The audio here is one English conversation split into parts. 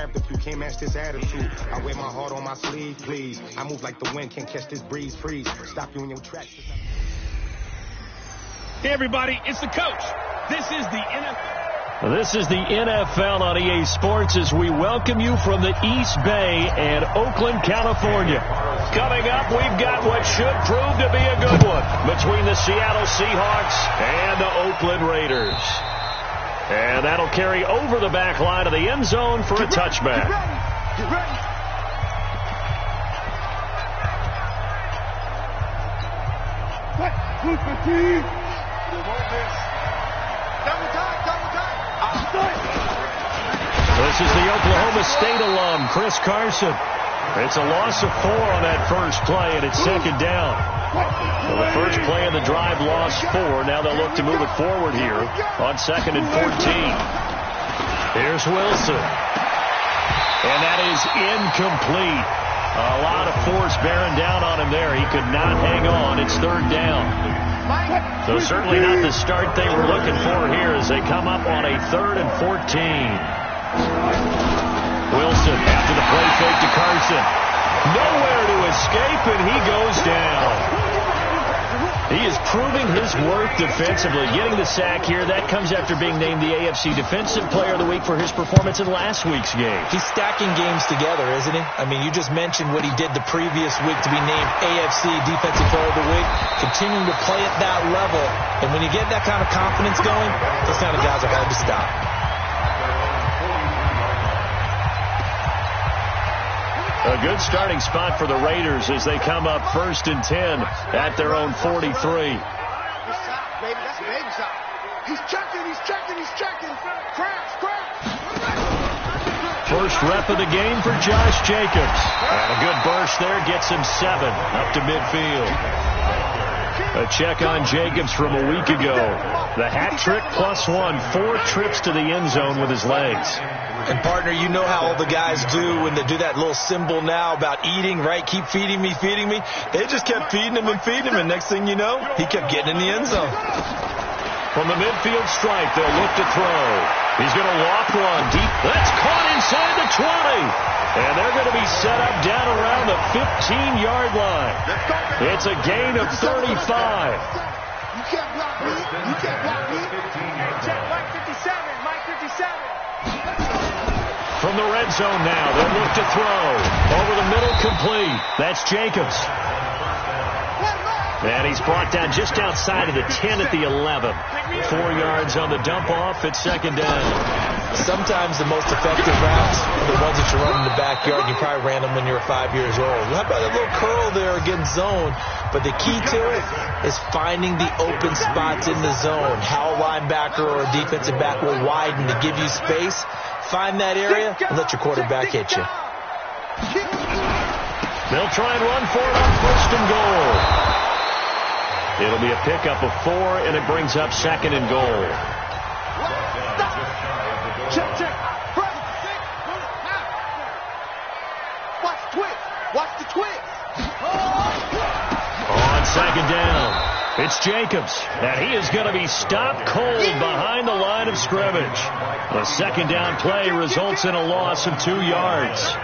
craft if you can't match this attitude. I wear my heart on my sleeve, please. I move like the wind, can't catch this breeze, freeze. Stop you in your tracks. Hey, everybody, it's the coach. This is the NFL. This is the NFL on EA Sports as we welcome you from the East Bay and Oakland, California. Coming up, we've got what should prove to be a good one between the Seattle Seahawks and the Oakland Raiders. And that'll carry over the back line of the end zone for a touchback. Get ready. This is the Oklahoma State alum, Chris Carson. It's a loss of 4 on that first play, and it's second down. Well, the first play of the drive lost 4. Now they'll look to move it forward here on 2nd and 14. Here's Wilson. And that is incomplete. A lot of force bearing down on him there. He could not hang on. It's 3rd down. So certainly not the start they were looking for here as they come up on a 3rd and 14. Wilson after the play fake to Carson. Nowhere to escape, and he goes down. He is proving his worth defensively. Getting the sack here, that comes after being named the AFC Defensive Player of the Week for his performance in last week's game. He's stacking games together, isn't he? I mean, you just mentioned what he did the previous week to be named AFC Defensive Player of the Week. Continuing to play at that level. And when you get that kind of confidence going, those kind of guys are hard to stop. A good starting spot for the Raiders as they come up 1st and 10 at their own 43. That's baby shot. He's checking. Crash. First rep of the game for Josh Jacobs. And a good burst there gets him 7 up to midfield. A check on Jacobs from a week ago. The hat trick +1, 4 trips to the end zone with his legs. And, partner, you know how all the guys do when they do that little symbol now about eating, right? Keep feeding me. They just kept feeding him, and next thing you know, he kept getting in the end zone. From the midfield stripe, they'll look to throw. He's going to walk one deep. That's caught inside the 20. And they're going to be set up down around the 15-yard line. It's a gain of 35. You can't block me. Check Mike 57. From the red zone now, they'll look to throw. Over the middle, complete. That's Jacobs. And he's brought down just outside of the 10 at the 11. 4 yards on the dump off at 2nd down. Sometimes the most effective routes are the ones that you run in the backyard. You probably ran them when you were 5 years old. How about a little curl there against zone? But the key to it is finding the open spots in the zone. How a linebacker or a defensive back will widen to give you space. Find that area and let your quarterback hit you. They'll try and run for it on 1st and goal. It'll be a pickup of 4, and it brings up 2nd and goal. Check. Watch the twist. On 2nd down, it's Jacobs, and he is going to be stopped cold behind the line of scrimmage. The 2nd down play results in a loss of 2 yards.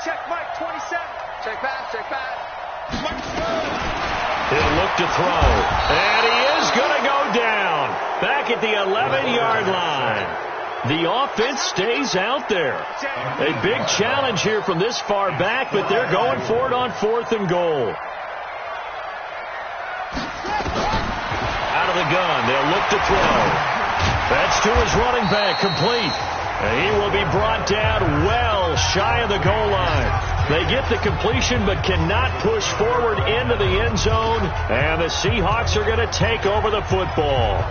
Check Mike 27. Check pass. He'll look to throw, and he is going to go down back at the 11-yard line. The offense stays out there. A big challenge here from this far back, but they're going for it on 4th and goal. Out of the gun, they'll look to throw. That's to his running back, complete. And he will be brought down well shy of the goal line. They get the completion but cannot push forward into the end zone. And the Seahawks are going to take over the football.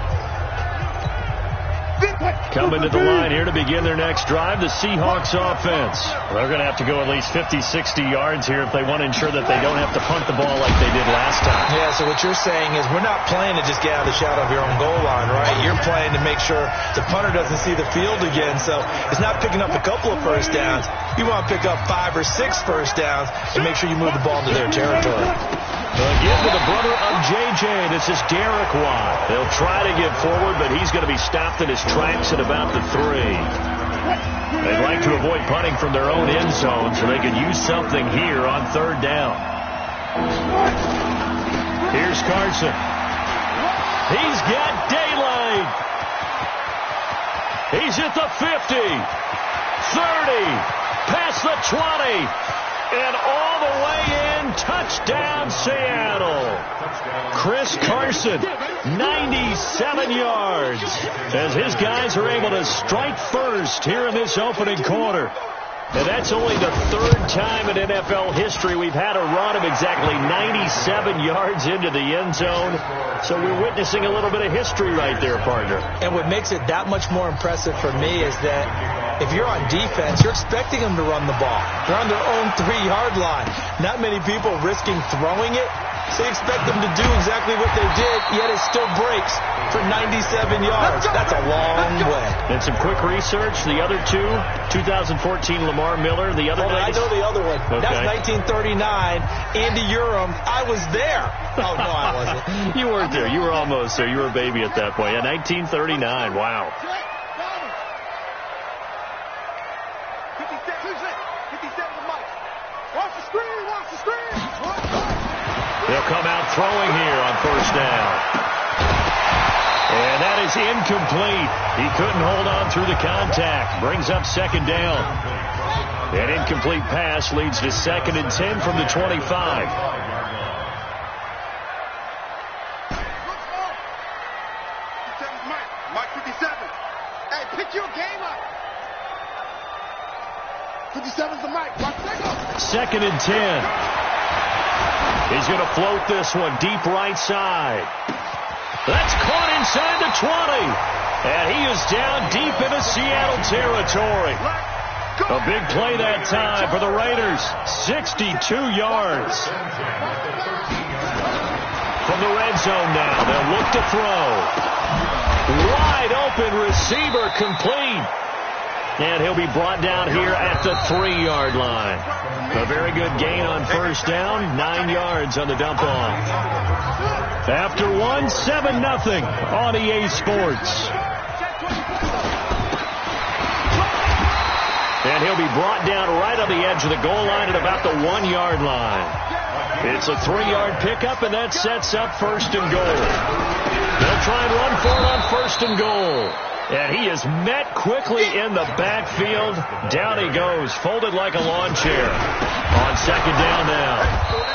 Coming to the line here to begin their next drive, the Seahawks offense. They're going to have to go at least 50, 60 yards here if they want to ensure that they don't have to punt the ball like they did last time. Yeah, so what you're saying is we're not playing to just get out of the shadow of your own goal line, right? You're playing to make sure the punter doesn't see the field again. So it's not picking up a couple of first downs. You want to pick up 5 or 6 first downs and make sure you move the ball into their territory. Again with the brother of J.J. This is Derek Watt. They'll try to get forward, but he's going to be stopped in his tracks at about the 3. They'd like to avoid punting from their own end zone so they can use something here on 3rd down. Here's Carson. He's got daylight. He's at the 50, 30, past the 20. And all the way in, touchdown Seattle. Chris Carson, 97 yards, as his guys are able to strike first here in this opening quarter. And that's only the 3rd time in NFL history we've had a run of exactly 97 yards into the end zone. So we're witnessing a little bit of history right there, partner. And what makes it that much more impressive for me is that if you're on defense, you're expecting them to run the ball. They're on their own 3-yard line. Not many people risking throwing it. So you expect them to do exactly what they did, yet it still breaks for 97 yards. That's a long way. And some quick research. The other two, 2014 Lamar Miller. The other I know the other one. Okay. That's 1939. Andy Urim. I was there. Oh, no, I wasn't. You weren't there. You were almost there. You were a baby at that point. Yeah, 1939. Wow. 57 Mike. Watch the screen. Watch the screen. They'll come out throwing here on 1st down. And that is incomplete. He couldn't hold on through the contact. Brings up 2nd down. An incomplete pass leads to 2nd and 10 from the 25. Mike 57. Hey, pick your game up. 57's the Mike. 2nd and 10. He's going to float this one deep right side. That's caught inside the 20. And he is down deep into Seattle territory. A big play that time for the Raiders. 62 yards. From the red zone now, they'll look to throw. Wide open receiver complete. And he'll be brought down here at the 3-yard line. A very good gain on 1st down. 9 yards on the dump off. After 1, 7-0 on EA Sports. And he'll be brought down right on the edge of the goal line at about the 1-yard line. It's a 3-yard pickup, and that sets up 1st and goal. They'll try and run for it on 1st and goal. And he is met quickly in the backfield. Down he goes, folded like a lawn chair. On 2nd down now,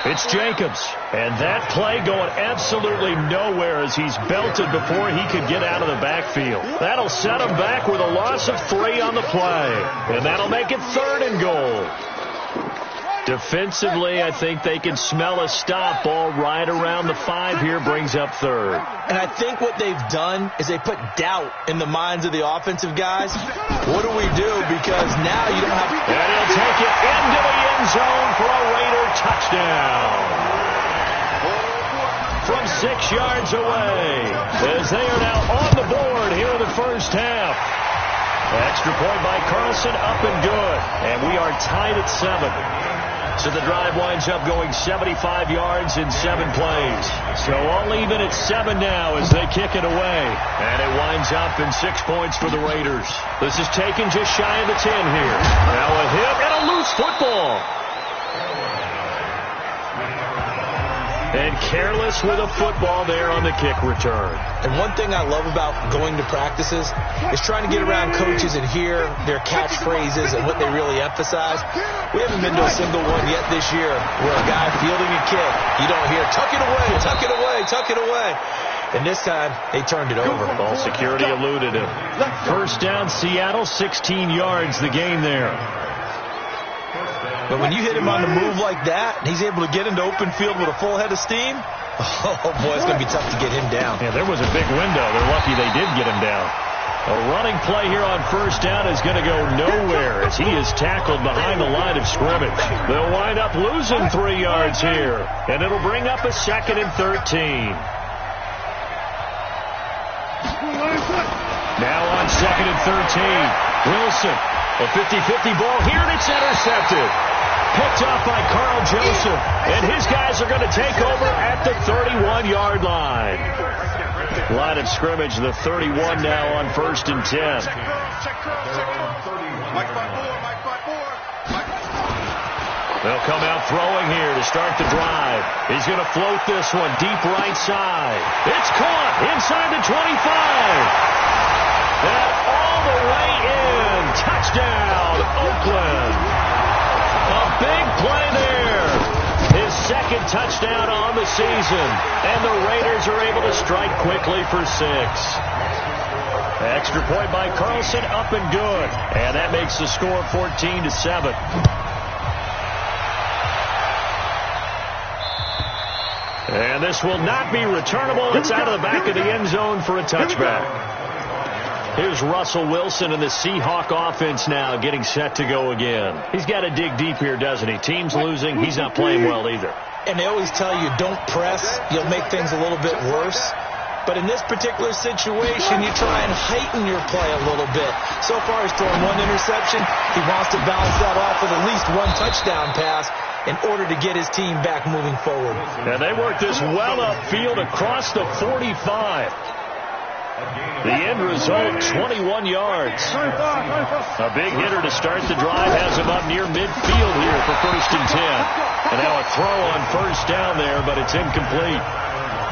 it's Jacobs. And that play going absolutely nowhere as he's belted before he could get out of the backfield. That'll set him back with a loss of 3 on the play. And that'll make it 3rd and goal. Defensively, I think they can smell a stop. Ball right around the 5 here brings up 3rd. And I think what they've done is they put doubt in the minds of the offensive guys. What do we do? Because now you don't have... And he'll take it into the end zone for a Raider touchdown. From 6 yards away, as they are now on the board here in the 1st half. Extra point by Carlson, up and good. And we are tied at 7. So the drive winds up going 75 yards in 7 plays. So all even at 7 now as they kick it away. And it winds up in 6 points for the Raiders. This is taken just shy of the 10 here. Now a hit and a loose football. And careless with a football there on the kick return. And one thing I love about going to practices is trying to get around coaches and hear their catchphrases and what they really emphasize. We haven't been to a single one yet this year where a guy fielding a kick, you don't hear, tuck it away, tuck it away, tuck it away. And this time, they turned it over. Ball security eluded him. 1st down, Seattle, 16 yards the gain there. But when you hit him on the move like that, and he's able to get into open field with a full head of steam, oh, boy, it's going to be tough to get him down. Yeah, there was a big window. They're lucky they did get him down. A running play here on first down is going to go nowhere as he is tackled behind the line of scrimmage. They'll wind up losing 3 yards here, and it'll bring up a 2nd and 13. Now on 2nd and 13, Wilson, a 50-50 ball here, and it's intercepted. Picked off by Carl Joseph, and his guys are going to take over at the 31-yard line. Line of scrimmage, the 31 now on 1st and 10. They'll come out throwing here to start the drive. He's going to float this one deep right side. It's caught inside the 25. And all the way in. Touchdown, Oakland. A big play there. His 2nd touchdown on the season. And the Raiders are able to strike quickly for 6. Extra point by Carlson, up and good. And that makes the score 14-7. And this will not be returnable. It's out of the back of the end zone for a touchback. Here's Russell Wilson and the Seahawk offense now getting set to go again. He's got to dig deep here, doesn't he? Team's losing. He's not playing well either. And they always tell you, don't press. You'll make things a little bit worse. But in this particular situation, you try and heighten your play a little bit. So far, he's thrown 1 interception. He wants to balance that off with at least 1 touchdown pass in order to get his team back moving forward. And they work this well upfield across the 45. The end result, 21 yards. A big hitter to start the drive has him up near midfield here for 1st and 10. And now a throw on 1st down there, but it's incomplete.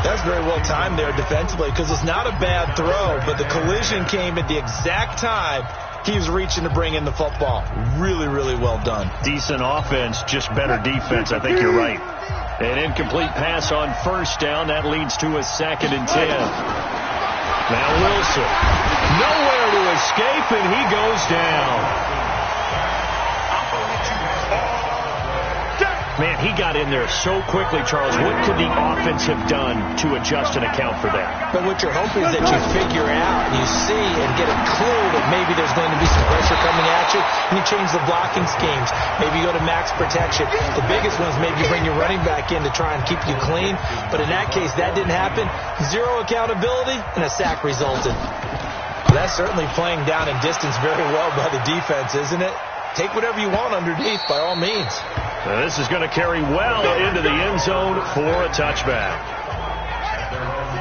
That's very well timed there defensively because it's not a bad throw, but the collision came at the exact time he was reaching to bring in the football. Really, really well done. Decent offense, just better defense. I think you're right. An incomplete pass on 1st down. That leads to a 2nd and 10. Now Wilson, nowhere to escape, and he goes down. Man, he got in there so quickly, Charles. What could the offense have done to adjust and account for that? But what you're hoping is that you figure out, you see, and get a clue that maybe there's going to be some pressure coming at you, and you change the blocking schemes. Maybe you go to max protection. The biggest one is maybe you bring your running back in to try and keep you clean. But in that case, that didn't happen. 0 accountability, and a sack resulted. That's certainly playing down in distance very well by the defense, isn't it? Take whatever you want underneath, by all means. Now this is going to carry well into the end zone for a touchback.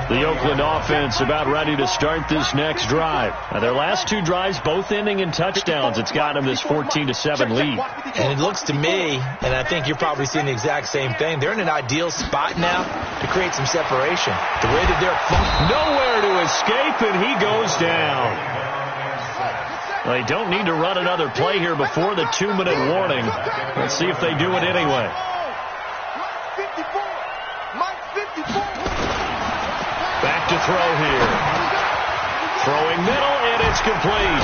The Oakland offense about ready to start this next drive. Now their last 2 drives, both ending in touchdowns. It's got them this 14-7 lead. And it looks to me, and I think you're probably seeing the exact same thing, they're in an ideal spot now to create some separation. The way that they're nowhere to escape, and he goes down. They don't need to run another play here before the 2-minute warning. Let's see if they do it anyway. Back to throw here. Throwing middle, and it's complete.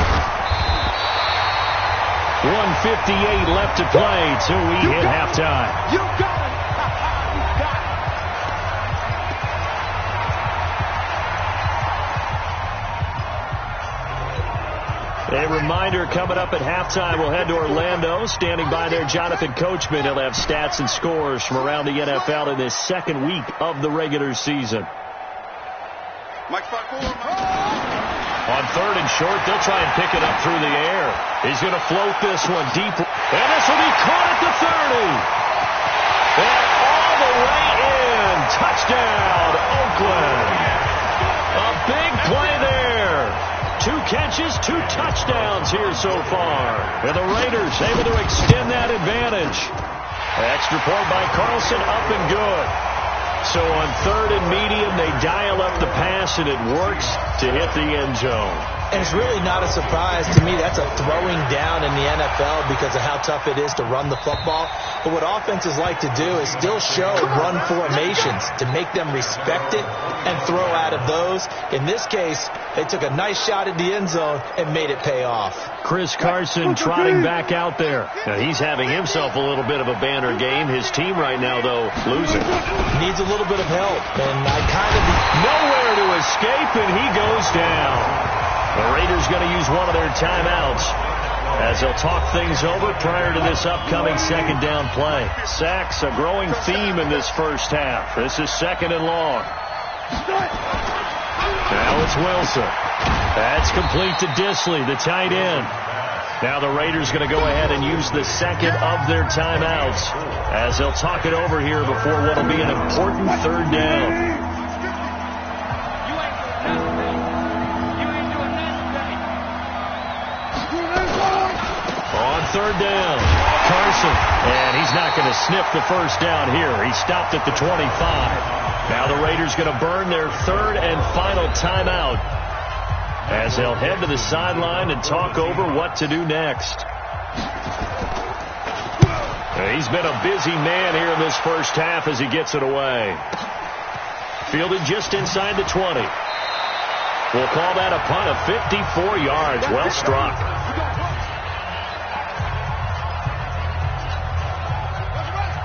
1:58 left to play till we hit halftime. You got it. A reminder, coming up at halftime, we'll head to Orlando. Standing by there, Jonathan Coachman. He'll have stats and scores from around the NFL in this 2nd week of the regular season. On 3rd and short, they'll try and pick it up through the air. He's going to float this one deep. And this will be caught at the 30. And all the way in. Touchdown, Oakland. A big play there. 2 catches, 2 touchdowns here so far. And the Raiders able to extend that advantage. Extra point by Carlson, up and good. So on 3rd and medium, they dial up the pass, and it works to hit the end zone. And it's really not a surprise to me. That's a throwing down in the NFL because of how tough it is to run the football. But what offenses like to do is still show run formations to make them respect it and throw out of those. In this case, they took a nice shot at the end zone and made it pay off. Chris Carson trotting back out there. Now, he's having himself a little bit of a banner game. His team right now, though, losing. Needs a little bit of help. And I kind of... Nowhere to escape, and he goes down. The going to use one of their timeouts as they'll talk things over prior to this upcoming second down play. Sacks, a growing theme in this first half. This is second and long. Now it's Wilson. That's complete to Disley, the tight end. Now the Raiders going to go ahead and use the second of their timeouts as they'll talk it over here before what will be an important third down. On third down, Carson, and he's not going to sniff the first down here. He stopped at the 25. Now the Raiders going to burn their third and final timeout as they'll head to the sideline and talk over what to do next. He's been a busy man here in this first half as he gets it away. Fielded just inside the 20. We'll call that a punt of 54 yards. Well struck.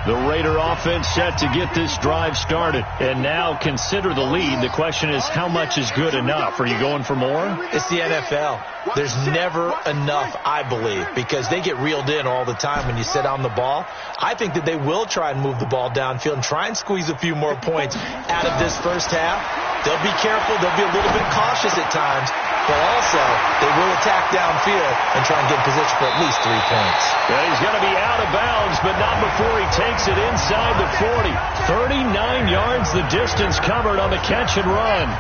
The Raider offense set to get this drive started. And now consider the lead. The question is, how much is good enough? Are you going for more? It's the NFL. There's never enough, I believe, because they get reeled in all the time when you sit on the ball. I think that they will try and move the ball downfield and try and squeeze a few more points out of this first half. They'll be careful. They'll be a little bit cautious at times. But also, they will attack downfield and try and get in position for at least 3 points. Yeah, he's going to be out of bounds, but not before he takes it inside the 40. 39 yards the distance covered on the catch and run.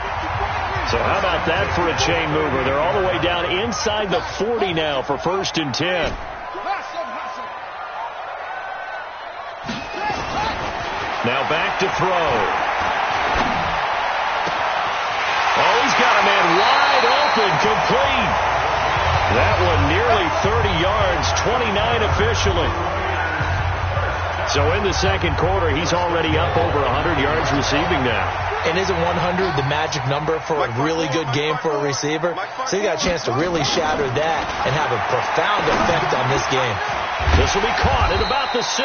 So how about that for a chain mover? They're all the way down inside the 40 now for 1st and 10. Now back to throw. Oh, he's got a man wide open, complete. That one nearly 30 yards, 29 officially. So in the second quarter, he's already up over 100 yards receiving now. And isn't 100 the magic number for a really good game for a receiver? So he got a chance to really shatter that and have a profound effect on this game. This will be caught at about the 6.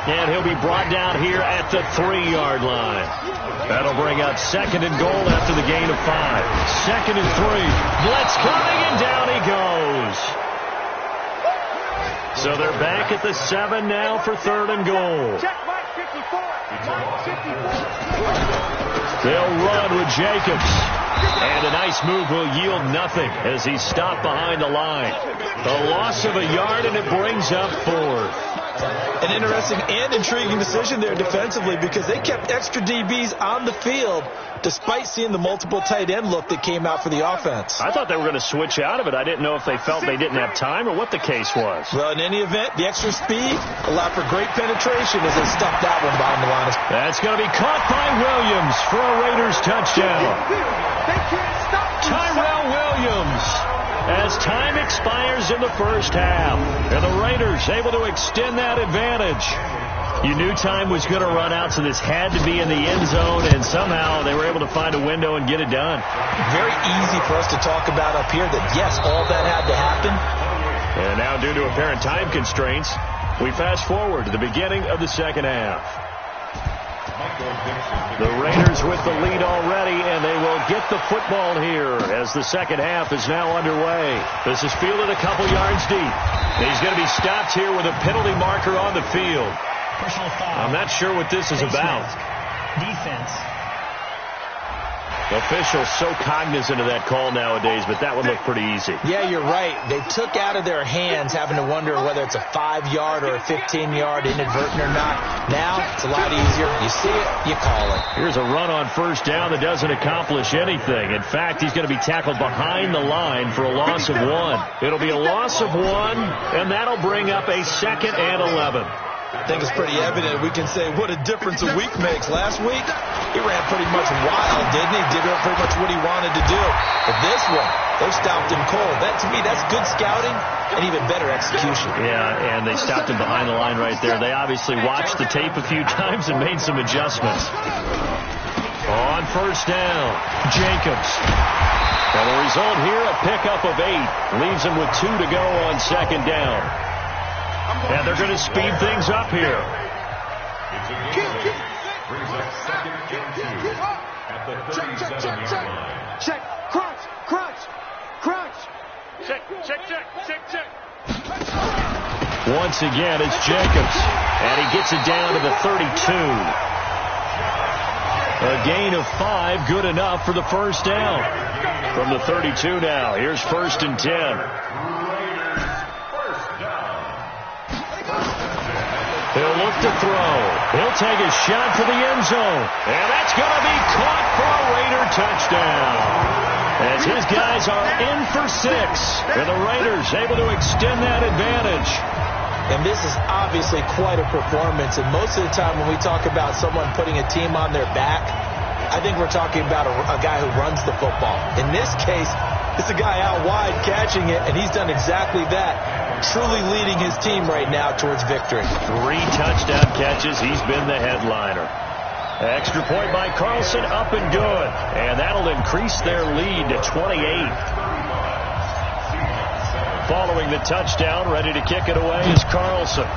And he'll be brought down here at the 3-yard line. That'll bring up 2nd and goal after the gain of 5. 2nd and 3. Blitz coming, and down he goes. So they're back at the 7 now for 3rd and goal. They'll run with Jacobs. And a nice move will yield nothing as he's stopped behind the line. A loss of a yard, and it brings up 4th. An interesting and intriguing decision there defensively because they kept extra DBs on the field despite seeing the multiple tight end look that came out for the offense. I thought they were going to switch out of it. I didn't know if they felt they didn't have time or what the case was. Well, in any event, the extra speed allowed for great penetration as they stuffed that one behind the line. That's going to be caught by Williams for a Raiders touchdown. Tyrell Williams as time expires in the first half. And the Raiders able to extend that advantage. You knew time was going to run out, so this had to be in the end zone, and somehow they were able to find a window and get it done. Very easy for us to talk about up here that, yes, all that had to happen. And now, due to apparent time constraints, we fast forward to the beginning of the second half. The Raiders with the lead already, and they will get the football here as the second half is now underway. This is fielded a couple yards deep. He's going to be stopped here with a penalty marker on the field. I'm not sure what this is about. Defense. Officials so cognizant of that call nowadays, but that would look pretty easy. Yeah, you're right. They took out of their hands having to wonder whether it's a 5-yard or a 15-yard inadvertent or not. Now, it's a lot easier. You see it, you call it. Here's a run on first down that doesn't accomplish anything. In fact, he's going to be tackled behind the line for a loss of 1. It'll be a loss of 1, and that'll bring up a 2nd and 11. I think it's pretty evident. We can say what a difference a week makes. Last week, he ran pretty much wild, didn't he? Did pretty much what he wanted to do. But this one, they stopped him cold. That, to me, that's good scouting and even better execution. Yeah, and they stopped him behind the line right there. They obviously watched the tape a few times and made some adjustments. On first down, Jacobs. And the result here, a pickup of 8. Leaves him with 2 to go on second down. And they're going to speed things up here. Check. Cross. Check. Once again, it's Jacobs. And he gets it down to the 32. A gain of 5, good enough for the first down. From the 32 now, here's 1st and 10. He'll look to throw. He'll take a shot for the end zone. And that's going to be caught for a Raider touchdown. As his guys are in for 6. And the Raiders able to extend that advantage. And this is obviously quite a performance. And most of the time when we talk about someone putting a team on their back, I think we're talking about a guy who runs the football. In this case, it's a guy out wide catching it, and he's done exactly that, truly leading his team right now towards victory. 3 touchdown catches. He's been the headliner. Extra point by Carlson, up and good. And that'll increase their lead to 28. Following the touchdown, ready to kick it away is Carlson.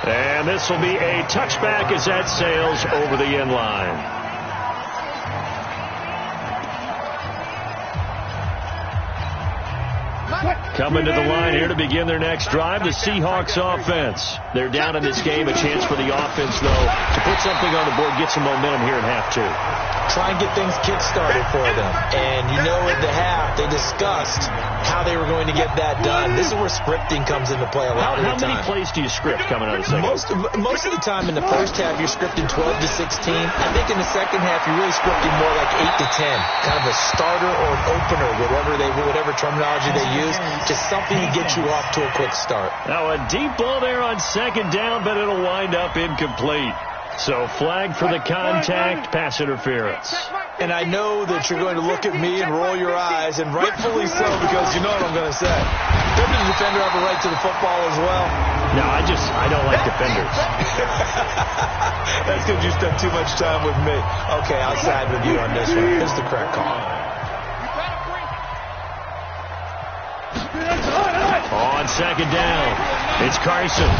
And this will be a touchback as that sails over the end line. Coming to the line here to begin their next drive, the Seahawks offense. They're down in this game. A chance for the offense, though, to put something on the board, get some momentum here in half 2. Try and get things kick-started for them. And you know at the half, they discussed how they were going to get that done. This is where scripting comes into play a lot of the time. How many plays do you script coming out of the second? Most of the time in the first half, you're scripting 12 to 16. I think in the second half, you're really scripting more like 8 to 10. Kind of a starter or an opener, whatever terminology they use. Just something to get you off to a quick start. Now a deep ball there on 2nd down, but it'll wind up incomplete. So flag for the contact, pass interference. And I know that you're going to look at me and roll your eyes, and rightfully so, because you know what I'm going to say. Doesn't the defender have a right to the football as well? No, I don't like defenders. That's because you spent too much time with me. Okay, I'll side with you on this one. Here's the correct call. On 2nd down, it's Carson.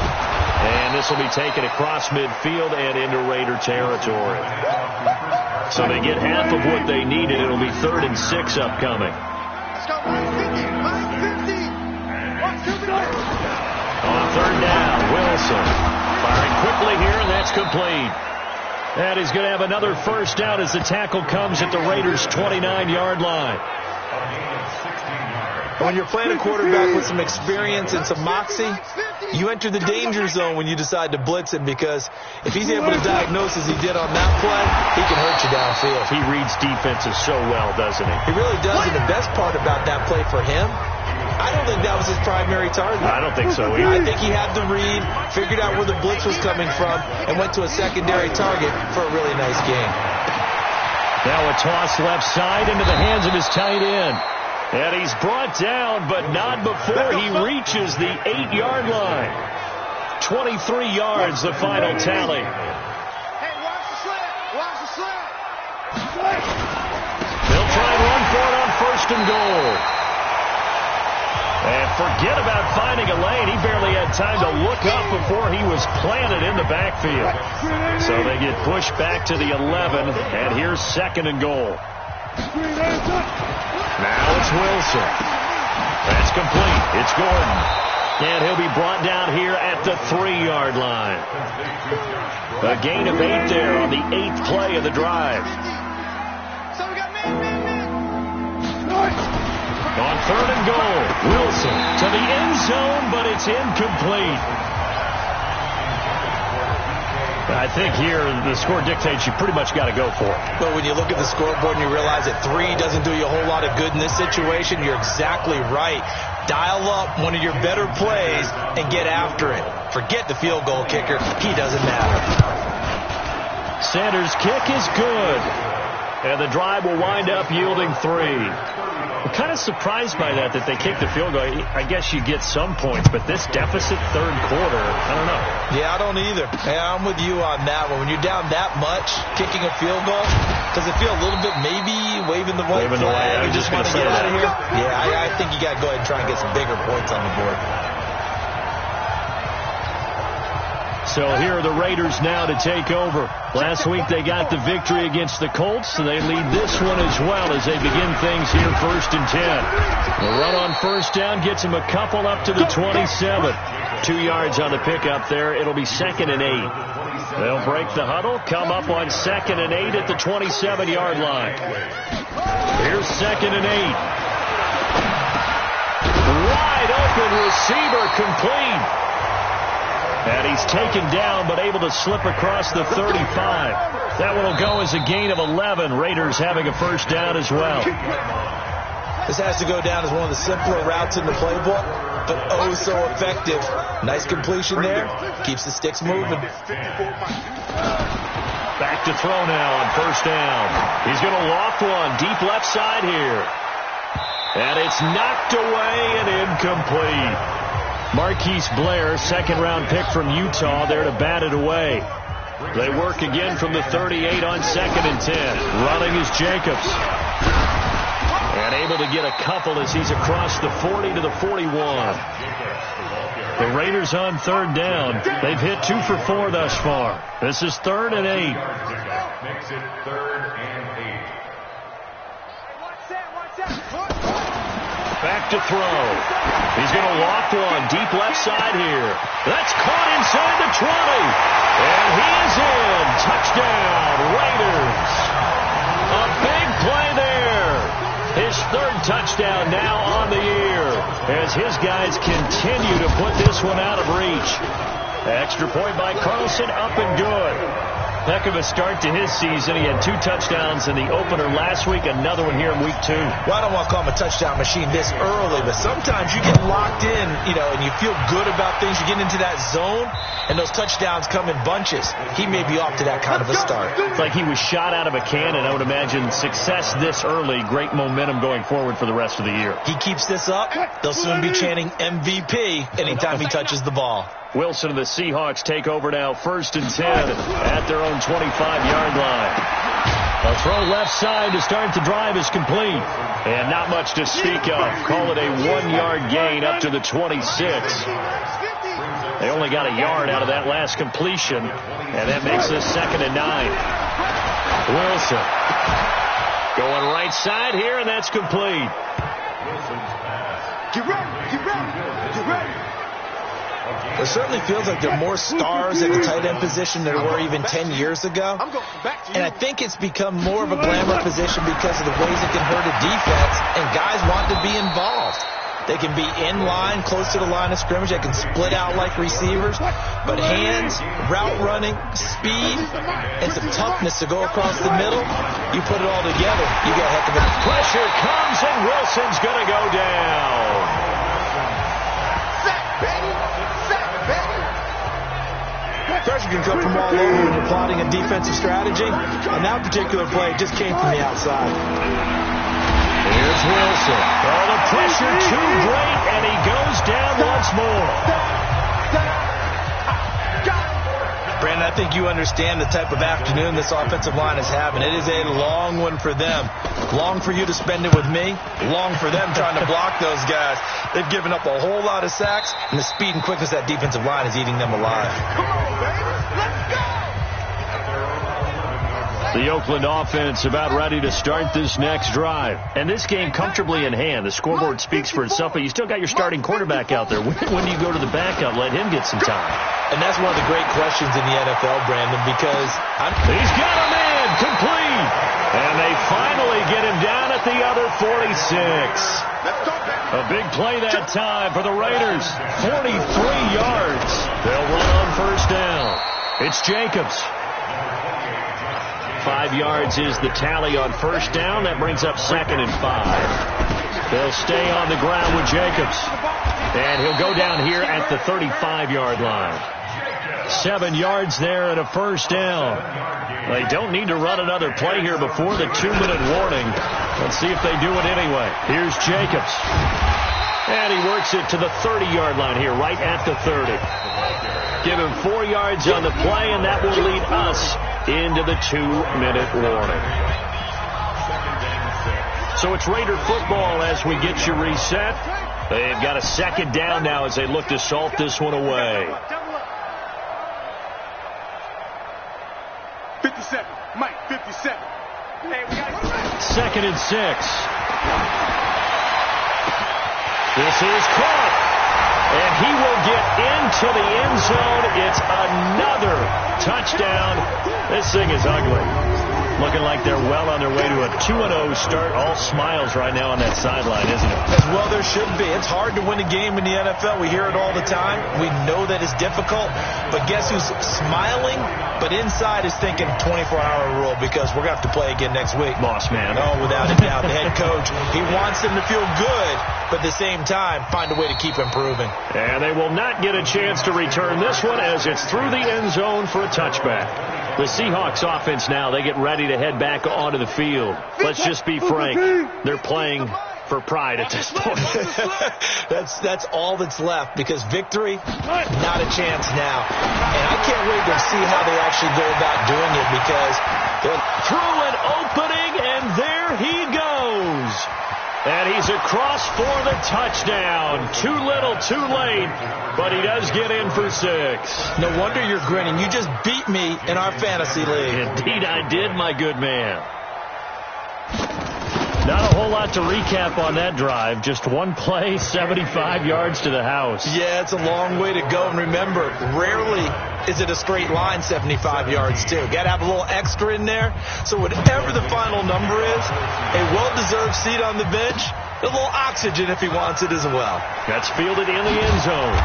And this will be taken across midfield and into Raider territory. So they get half of what they needed. It'll be 3rd and 6 upcoming. On 3rd down, Wilson firing quickly here, and that's complete. And he's going to have another first down as the tackle comes at the Raiders' 29-yard line. When you're playing a quarterback with some experience and some moxie, you enter the danger zone when you decide to blitz him, because if he's able to diagnose as he did on that play, he can hurt you downfield. He reads defenses so well, doesn't he? He really does, and the best part about that play for him, I don't think that was his primary target. I don't think so either. I think he had the read, figured out where the blitz was coming from, and went to a secondary target for a really nice game. Now a toss left side into the hands of his tight end. And he's brought down, but not before he reaches the 8-yard line. 23 yards, the final tally. Hey, watch the slip. Watch the slip. They'll try and run for it on 1st and goal. And forget about finding a lane. He barely had time to look up before he was planted in the backfield. So they get pushed back to the 11, and here's 2nd and goal. Now it's Wilson. That's complete. It's Gordon. And he'll be brought down here at the 3-yard line. A gain of 8 there on the 8th play of the drive. On 3rd and goal, Wilson to the end zone, but it's incomplete. I think here the score dictates you pretty much got to go for it. But when you look at the scoreboard and you realize that 3 doesn't do you a whole lot of good in this situation, you're exactly right. Dial up one of your better plays and get after it. Forget the field goal kicker. He doesn't matter. Sanders' kick is good. And the drive will wind up yielding 3. I'm kind of surprised by that they kicked the field goal. I guess you get some points, but this deficit 3rd quarter, I don't know. Yeah, I don't either. Yeah, I'm with you on that one. When you're down that much, kicking a field goal, does it feel a little bit maybe waving the white flag? I was just going to say out that. of here? Yeah, I think you got to go ahead and try and get some bigger points on the board. So here are the Raiders now to take over. Last week they got the victory against the Colts, and they lead this one as well as they begin things here 1st and 10. The run on first down gets them a couple up to the 27. 2 yards on the pickup there. It'll be 2nd and 8. They'll break the huddle, come up on 2nd and 8 at the 27-yard line. Here's 2nd and 8. Wide open receiver, complete. And he's taken down but able to slip across the 35. That one will go as a gain of 11. Raiders having a first down as well. This has to go down as one of the simpler routes in the playbook, but oh so effective. Nice completion there. Keeps the sticks moving. Back to throw now on first down. He's going to loft one deep left side here. And it's knocked away and incomplete. Marquise Blair, 2nd-round pick from Utah, there to bat it away. They work again from the 38 on 2nd and 10. Running is Jacobs. And able to get a couple as he's across the 40 to the 41. The Raiders on 3rd down. They've hit 2 for 4 thus far. This is 3rd and 8. Makes it 3rd and 8. Back to throw. He's going to loft one deep left side here. That's caught inside the 20. And he is in. Touchdown, Raiders. A big play there. His 3rd touchdown now on the year as his guys continue to put this one out of reach. Extra point by Carlson, up and good. Heck of a start to his season. He had 2 touchdowns in the opener last week, another one here in week 2. Well, I don't want to call him a touchdown machine this early, but sometimes you get locked in, and you feel good about things. You get into that zone, and those touchdowns come in bunches. He may be off to that kind of a start. It's like he was shot out of a cannon. I would imagine success this early, great momentum going forward for the rest of the year. He keeps this up, they'll soon be chanting MVP anytime he touches the ball. Wilson and the Seahawks take over now, 1st and 10 at their own 25-yard line. A throw left side to start the drive is complete. And not much to speak of. Call it a 1-yard gain up to the 26. They only got a yard out of that last completion, and that makes this 2nd and 9. Wilson going right side here, and that's complete. Get ready, get ready, get ready. It certainly feels like there are more stars at the tight end position than there were even 10 years ago. And I think it's become more of a glamour position because of the ways it can hurt a defense, and guys want to be involved. They can be in line, close to the line of scrimmage. They can split out like receivers. But hands, route running, speed, and some toughness to go across the middle, you put it all together, you got a heck of a... Pressure comes, and Wilson's going to go down. Pressure can come from all over when you're plotting a defensive strategy. On that particular play, it just came from the outside. Here's Wilson. Oh, the pressure too great, and he goes down once more. Brandon, I think you understand the type of afternoon this offensive line is having. It is a long one for them. Long for you to spend it with me. Long for them trying to block those guys. They've given up a whole lot of sacks, and the speed and quickness of that defensive line is eating them alive. Come on, baby. Let's go. The Oakland offense about ready to start this next drive. And this game comfortably in hand. The scoreboard speaks for itself, but you still got your starting quarterback out there. When do you go to the backup? Let him get some time. And that's one of the great questions in the NFL, Brandon, because... He's got a man complete. And they finally get him down at the other 46. A big play that time for the Raiders. 43 yards. They'll run on first down. It's Jacobs. 5 yards is the tally on first down. That brings up 2nd and 5. They'll stay on the ground with Jacobs. And he'll go down here at the 35-yard line. 7 yards there and a first down. They don't need to run another play here before the 2-minute warning. Let's see if they do it anyway. Here's Jacobs. And he works it to the 30-yard line here, right at the 30. Give him 4 yards on the play, and that will lead us into the 2-minute warning. So it's Raider football as we get you reset. They've got a 2nd down now as they look to salt this one away. 57. Mike, 57. Hey, we got 2nd and 6. This is caught. And he will get into the end zone. It's another touchdown. This thing is ugly. Looking like they're well on their way to a 2-0 start. All smiles right now on that sideline, isn't it? As well there should be. It's hard to win a game in the NFL. We hear it all the time. We know that it's difficult. But guess who's smiling? But inside is thinking 24-hour rule because we're going to have to play again next week. Boss man. Oh, without a doubt. The head coach, he wants them to feel good, but at the same time, find a way to keep improving. And they will not get a chance to return this one as it's through the end zone for a touchback. The Seahawks offense now, they get ready to head back onto the field. Let's just be frank. They're playing for pride at this point. That's all that's left because victory, not a chance now. And I can't wait to see how they actually go about doing it because they're through an opening, and there he goes. And he's across for the touchdown. Too little, too late, but he does get in for 6. No wonder you're grinning. You just beat me in our fantasy league. Indeed I did, my good man. Not a whole lot to recap on that drive. Just one play, 75 yards to the house. Yeah, it's a long way to go. And remember, rarely is it a straight line 75 yards, too. Got to have a little extra in there. So whatever the final number is, a well-deserved seat on the bench, a little oxygen if he wants it as well. That's fielded in the end zone.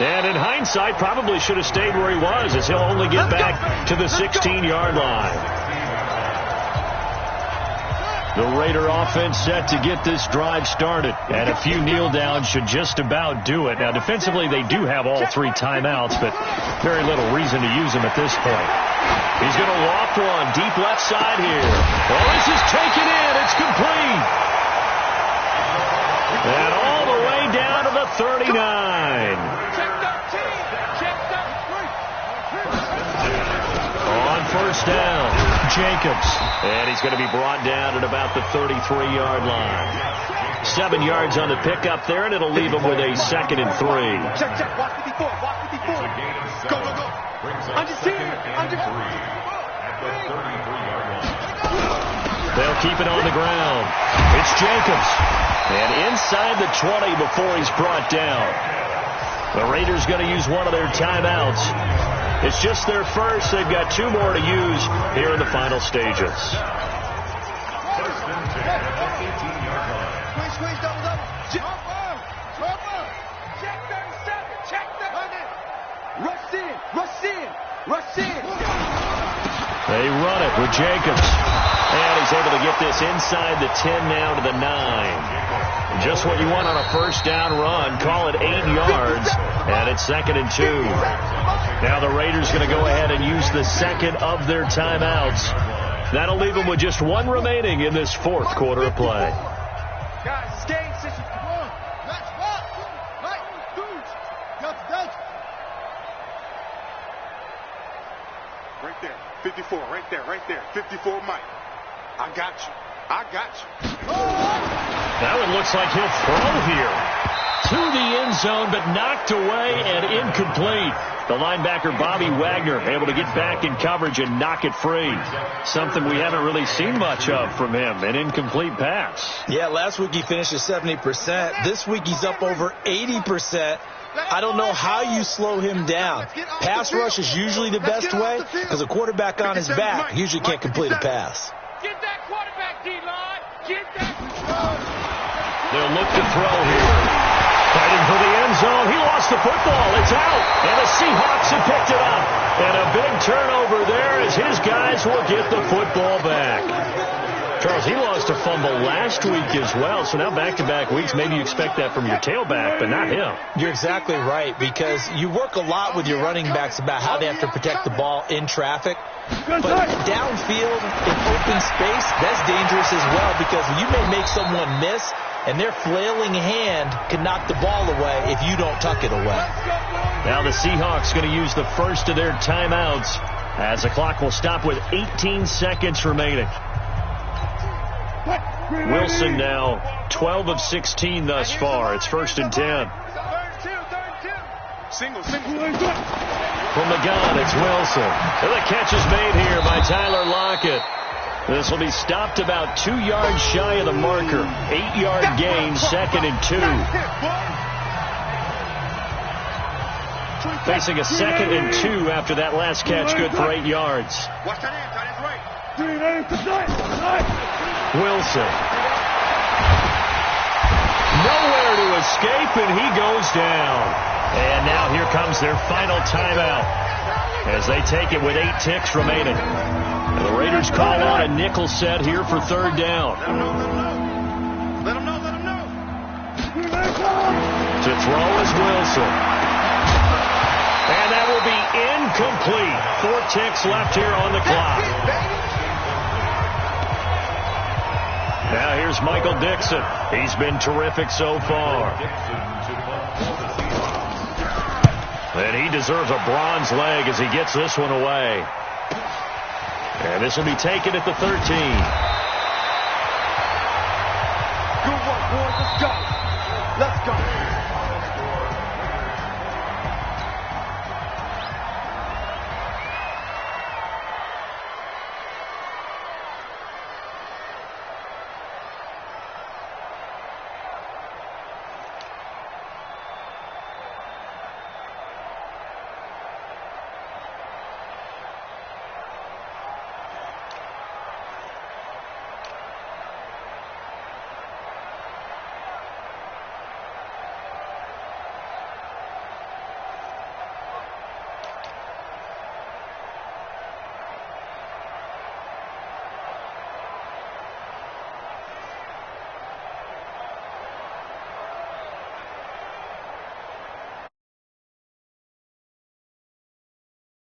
And in hindsight, probably should have stayed where he was as he'll only get back to the 16-yard line. The Raider offense set to get this drive started. And a few kneel downs should just about do it. Now, defensively, they do have all 3 timeouts, but very little reason to use them at this point. He's going to loft one deep left side here. Oh, this is taken in. It's complete. And all the way down to the 39. On first down, Jacobs. And he's going to be brought down at about the 33-yard line. 7 yards on the pickup there, and it'll leave him with a 2nd and 3. check. Watch 54. Watch 54. Go. I'm just here. They'll keep it on the ground. It's Jacobs. And inside the 20 before he's brought down. The Raiders going to use one of their timeouts. It's just their first. They've got 2 more to use here in the final stages. Squeeze, double. Check 37. Rush in. They run it with Jacobs. And he's able to get this inside the 10 now to the 9. Just what you want on a first down run. Call it 8 yards. And it's 2nd and 2. Now the Raiders going to go ahead and use the second of their timeouts. That'll leave them with just 1 remaining in this 4th quarter of play. Guys, it's game situation. Come on. Let's walk. Right. Dudes. Right there. 54. Right there. 54, Mike. I got you. That one looks like he'll throw here. To the end zone, but knocked away and incomplete. The linebacker, Bobby Wagner, able to get back in coverage and knock it free. Something we haven't really seen much of from him, an incomplete pass. Yeah, last week he finished at 70%. This week he's up over 80%. I don't know how you slow him down. Pass rush is usually the best way because a quarterback on his back usually can't complete a pass. Get that quarterback, D-line. They'll look to throw here. Fighting for the end zone. He lost the football. It's out. And the Seahawks have picked it up. And a big turnover there as his guys will get the football back. Charles, he lost a fumble last week as well. So now back-to-back weeks, maybe you expect that from your tailback, but not him. You're exactly right because you work a lot with your running backs about how they have to protect the ball in traffic. But downfield in open space, that's dangerous as well because you may make someone miss and their flailing hand can knock the ball away if you don't tuck it away. Now the Seahawks going to use the first of their timeouts as the clock will stop with 18 seconds remaining. Wilson now 12 of 16 thus far. It's 1st and 10. Single. from the gun. It's Wilson. And the catch is made here by Tyler Lockett. This will be stopped about 2 yards shy of the marker. 8-yard gain, 2nd and 2. Facing a 2nd and 2 after that last catch, good for 8 yards. Wilson. Nowhere to escape, and he goes down. And now here comes their final timeout as they take it with 8 ticks remaining. And the Raiders call on a nickel set here for 3rd down. Let them know. To throw is Wilson. And that will be incomplete. 4 ticks left here on the clock. Now here's Michael Dixon. He's been terrific so far. And he deserves a bronze leg as he gets this one away. And this will be taken at the 13. Good work, boys. Let's go.